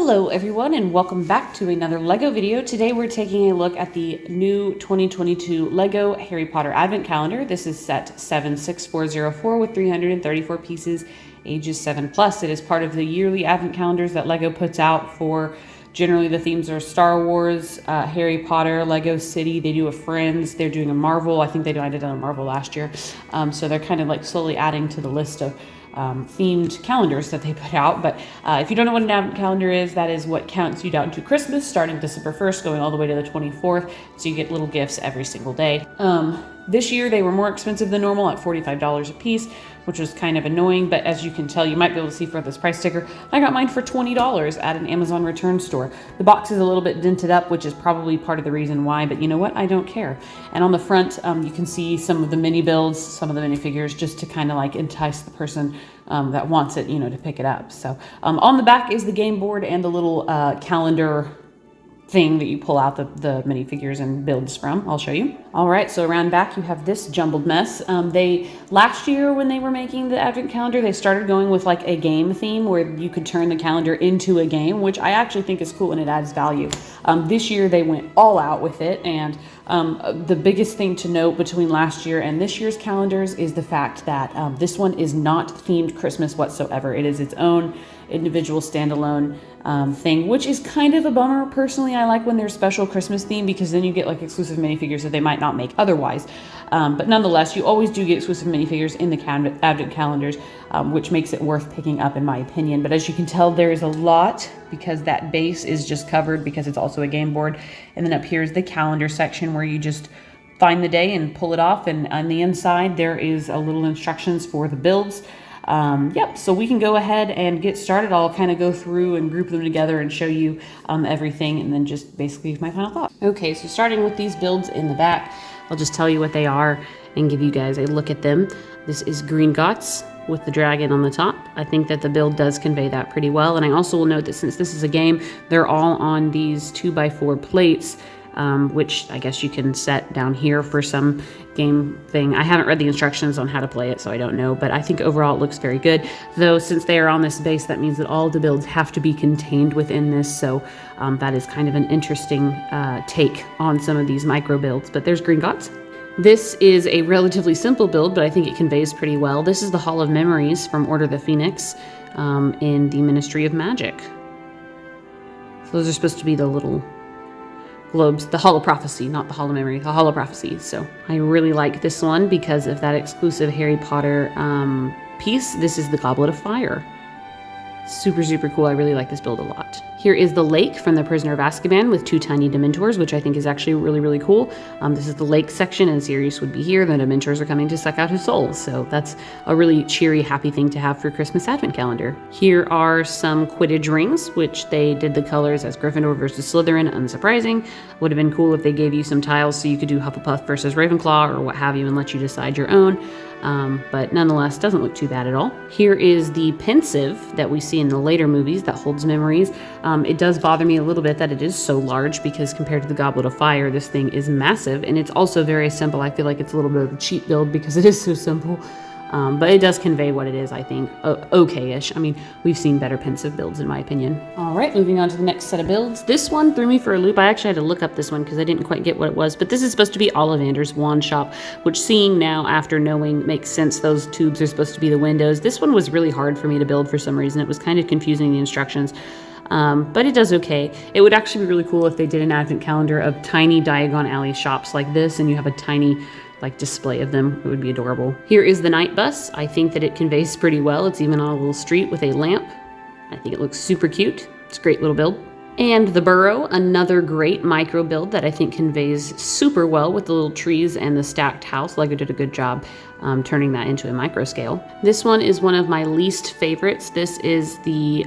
Hello everyone and welcome back to another LEGO video. Today we're taking a look at the new 2022 LEGO Harry Potter Advent Calendar. This is set 76404 with 334 pieces, ages 7+. It is part of the yearly Advent calendars that LEGO puts out for, generally the themes are Star Wars, Harry Potter, LEGO City. They do a Friends, they're doing a Marvel. I think I did a Marvel last year. So they're kind of like slowly adding to the list of themed calendars that they put out. But if you don't know what an Advent calendar is, that is what counts you down to Christmas, starting December 1st, going all the way to the 24th. So you get little gifts every single day. This year they were more expensive than normal at $45 a piece, which was kind of annoying. But as you can tell, you might be able to see for this price sticker, I got mine for $20 at an Amazon return store. The box is a little bit dented up, which is probably part of the reason why, but you know what? I don't care. And on the front, you can see some of the mini builds, some of the minifigures, just to kind of like entice the person that wants it, to pick it up. So on the back is the game board and the little calendar thing that you pull out the minifigures and builds from. I'll show you. All right, so around back you have this jumbled mess. Last year when they were making the Advent calendar, they started going with like a game theme where you could turn the calendar into a game, which I actually think is cool and it adds value. This year they went all out with it, and the biggest thing to note between last year and this year's calendars is the fact that this one is not themed Christmas whatsoever. It is its own individual standalone thing, which is kind of a bummer. Personally, I like when there's special Christmas theme because then you get like exclusive minifigures that they might not make otherwise. But nonetheless, you always do get exclusive minifigures in the Advent calendars, which makes it worth picking up in my opinion. But as you can tell, there is a lot because that base is just covered because it's also a game board. And then up here is the calendar section where you just find the day and pull it off. And on the inside, there is a little instructions for the builds. So we can go ahead and get started. I'll kind of go through and group them together and show you everything, and then just basically my final thought. Okay, so starting with these builds in the back, I'll just tell you what they are and give you guys a look at them. This is Gringotts with the dragon on the top. I think that the build does convey that pretty well, and I also will note that since this is a game, they're all on these 2x4 plates, which I guess you can set down here for some game thing. I haven't read the instructions on how to play it, so I don't know, but I think overall it looks very good. Though since they are on this base, that means that all of the builds have to be contained within this, so that is kind of an interesting take on some of these micro builds. But there's Gringotts. This is a relatively simple build, but I think it conveys pretty well. This is the Hall of Memories from Order of the Phoenix in the Ministry of Magic. So those are supposed to be the little globes, the Hall of Prophecy, not the Hall of Memory, the Hall of Prophecy. So I really like this one because of that exclusive Harry Potter piece. This is the Goblet of Fire. Super, super cool. I really like this build a lot. Here is the lake from the Prisoner of Azkaban with two tiny Dementors, which I think is actually really, really cool. This is the lake section, and Sirius would be here. The Dementors are coming to suck out his soul. So that's a really cheery, happy thing to have for Christmas Advent calendar. Here are some Quidditch rings, which they did the colors as Gryffindor versus Slytherin. Unsurprising. Would have been cool if they gave you some tiles so you could do Hufflepuff versus Ravenclaw or what have you and let you decide your own. But nonetheless, doesn't look too bad at all. Here is the pensive that we see in the later movies that holds memories. It does bother me a little bit that it is so large because compared to the Goblet of Fire, this thing is massive, and it's also very simple. I feel like it's a little bit of a cheap build because it is so simple. But it does convey what it is, I think, okay-ish. I mean, we've seen better pensive builds, in my opinion. All right, moving on to the next set of builds. This one threw me for a loop. I actually had to look up this one because I didn't quite get what it was. But this is supposed to be Ollivander's Wand Shop, which seeing now after knowing makes sense. Those tubes are supposed to be the windows. This one was really hard for me to build for some reason. It was kind of confusing, the instructions. But it does okay. It would actually be really cool if they did an advent calendar of tiny Diagon Alley shops like this, and you have a tiny display of them. It would be adorable. Here is the night bus. I think that it conveys pretty well. It's even on a little street with a lamp. I think it looks super cute. It's a great little build. And the burrow, another great micro build that I think conveys super well with the little trees and the stacked house. LEGO did a good job turning that into a micro scale. This one is one of my least favorites. This is the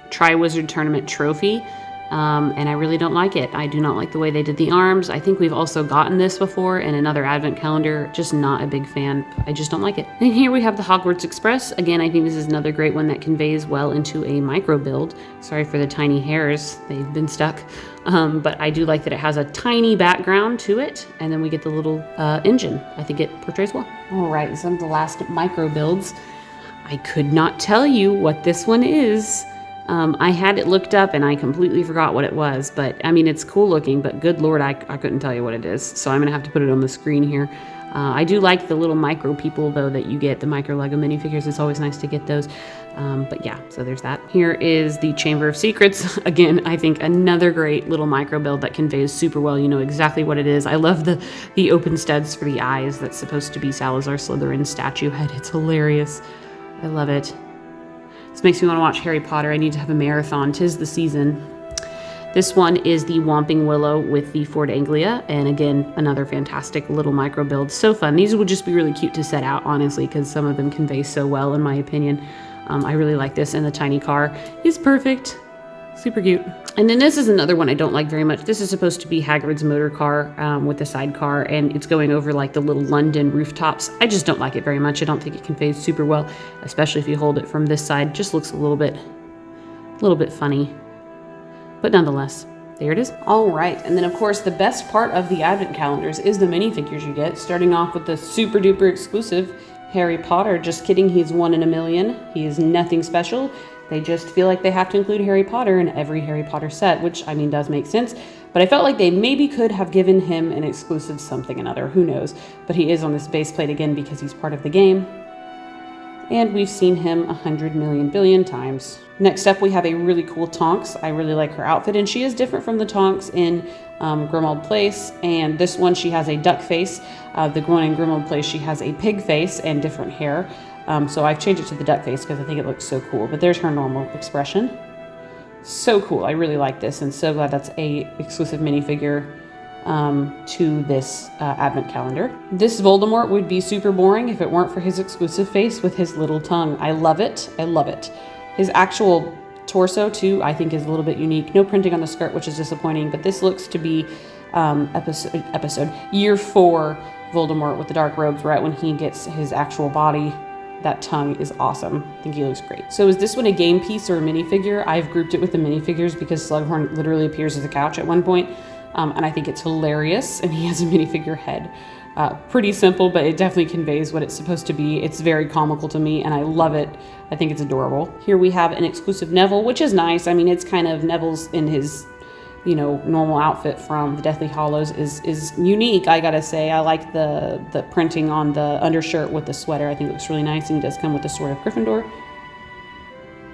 Triwizard Tournament trophy. And I really don't like it. I do not like the way they did the arms. I think we've also gotten this before in another advent calendar. Just not a big fan. I just don't like it. And here we have the Hogwarts Express. Again, I think this is another great one that conveys well into a micro build. Sorry for the tiny hairs. They've been stuck. But I do like that it has a tiny background to it. And then we get the little engine. I think it portrays well. All right, some of the last micro builds. I could not tell you what this one is. I had it looked up and I completely forgot what it was, but I mean, it's cool looking, but good Lord, I couldn't tell you what it is. So I'm gonna have to put it on the screen here. I do like the little micro people though that you get, the micro Lego minifigures. It's always nice to get those. But yeah, so there's that. Here is the Chamber of Secrets. Again, I think another great little micro build that conveys super well. You know exactly what it is. I love the open studs for the eyes. That's supposed to be Salazar Slytherin's statue head. It's hilarious. I love it. This makes me want to watch Harry Potter. I need to have a marathon. 'Tis the season. This one is the Whomping Willow with the Ford Anglia, and again, another fantastic little micro build. So fun. These would just be really cute to set out, honestly, because some of them convey so well, in my opinion. I really like this, and the tiny car is perfect. Super cute. And then this is another one I don't like very much. This is supposed to be Hagrid's motor car with the sidecar, and it's going over like the little London rooftops. I just don't like it very much. I don't think it conveys super well, especially if you hold it from this side. Just looks a little bit funny. But nonetheless, there it is. All right, and then of course the best part of the advent calendars is the minifigures you get, starting off with the super duper exclusive Harry Potter. Just kidding, he's 1 in a million. He is nothing special. They just feel like they have to include Harry Potter in every Harry Potter set, which I mean does make sense, but I felt like they maybe could have given him an exclusive something another, who knows. But he is on this base plate again because he's part of the game. And we've seen him 100 million billion times. Next up, we have a really cool Tonks. I really like her outfit, and she is different from the Tonks in Grimmauld Place. And this one, she has a duck face. The one in Grimmauld Place, she has a pig face and different hair. So I've changed it to the duck face because I think it looks so cool. But there's her normal expression. So cool. I really like this, and so glad that's a exclusive minifigure to this advent calendar. This Voldemort would be super boring if it weren't for his exclusive face with his little tongue. I love it. I love it. His actual torso too, I think, is a little bit unique. No printing on the skirt, which is disappointing, but this looks to be episode year 4 Voldemort with the dark robes, right when he gets his actual body. That tongue is awesome. I think he looks great. So is this one a game piece or a minifigure? I've grouped it with the minifigures because Slughorn literally appears as a couch at one point. And I think it's hilarious, and he has a minifigure head. Pretty simple, but it definitely conveys what it's supposed to be. It's very comical to me, and I love it. I think it's adorable. Here we have an exclusive Neville, which is nice. I mean, it's kind of Neville's in his, you know, normal outfit from the Deathly Hallows is unique, I gotta say. I like the printing on the undershirt with the sweater. I think it looks really nice, and he does come with the Sword of Gryffindor.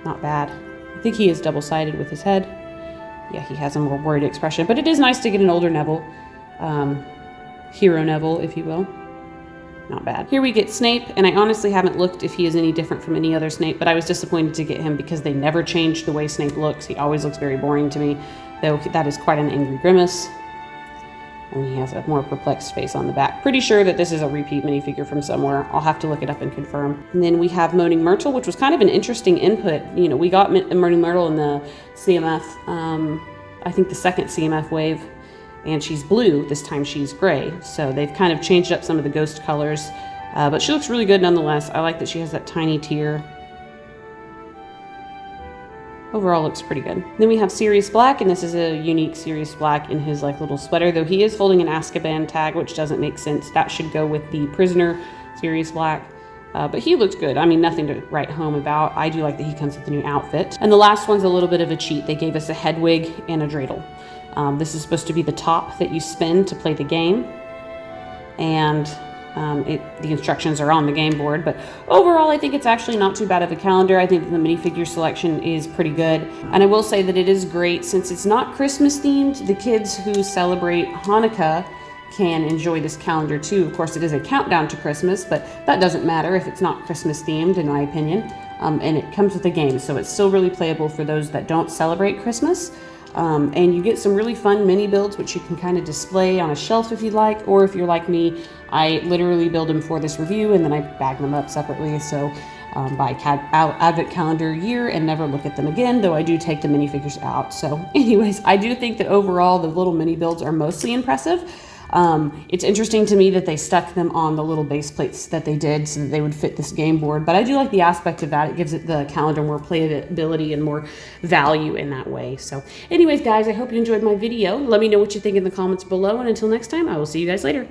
Not bad. I think he is double-sided with his head. Yeah, he has a more worried expression, but it is nice to get an older Neville. Hero Neville, if you will. Not bad. Here we get Snape, and I honestly haven't looked if he is any different from any other Snape, but I was disappointed to get him because they never changed the way Snape looks. He always looks very boring to me, though that is quite an angry grimace. And he has a more perplexed face on the back. Pretty sure that this is a repeat minifigure from somewhere. I'll have to look it up and confirm. And then we have Moaning Myrtle, which was kind of an interesting input. You know, we got Moaning Myrtle in the CMF, I think the second CMF wave, and she's blue. This time she's gray. So they've kind of changed up some of the ghost colors, but she looks really good nonetheless. I like that she has that tiny tear. Overall looks pretty good. Then we have Sirius Black, and this is a unique Sirius Black in his like little sweater, though he is holding an Azkaban tag, which doesn't make sense. That should go with the prisoner Sirius Black. But he looks good. I mean, nothing to write home about. I do like that he comes with a new outfit. And the last one's a little bit of a cheat. They gave us a head wig and a dreidel. This is supposed to be the top that you spin to play the game. And the instructions are on the game board, but overall I think it's actually not too bad of a calendar. I think the minifigure selection is pretty good, and I will say that it is great since it's not Christmas themed. The kids who celebrate Hanukkah can enjoy this calendar too. Of course, it is a countdown to Christmas, but that doesn't matter if it's not Christmas themed, in my opinion. And it comes with a game, so it's still really playable for those that don't celebrate Christmas. And you get some really fun mini builds, which you can kind of display on a shelf if you'd like, or if you're like me, I literally build them for this review and then I bag them up separately. So by advent calendar year and never look at them again, though I do take the minifigures out. So anyways, I do think that overall the little mini builds are mostly impressive. It's interesting to me that they stuck them on the little base plates that they did so that they would fit this game board, but I do like the aspect of that. It gives it the calendar more playability and more value in that way. So anyways, guys, I hope you enjoyed my video. Let me know what you think in the comments below, and until next time, I will see you guys later.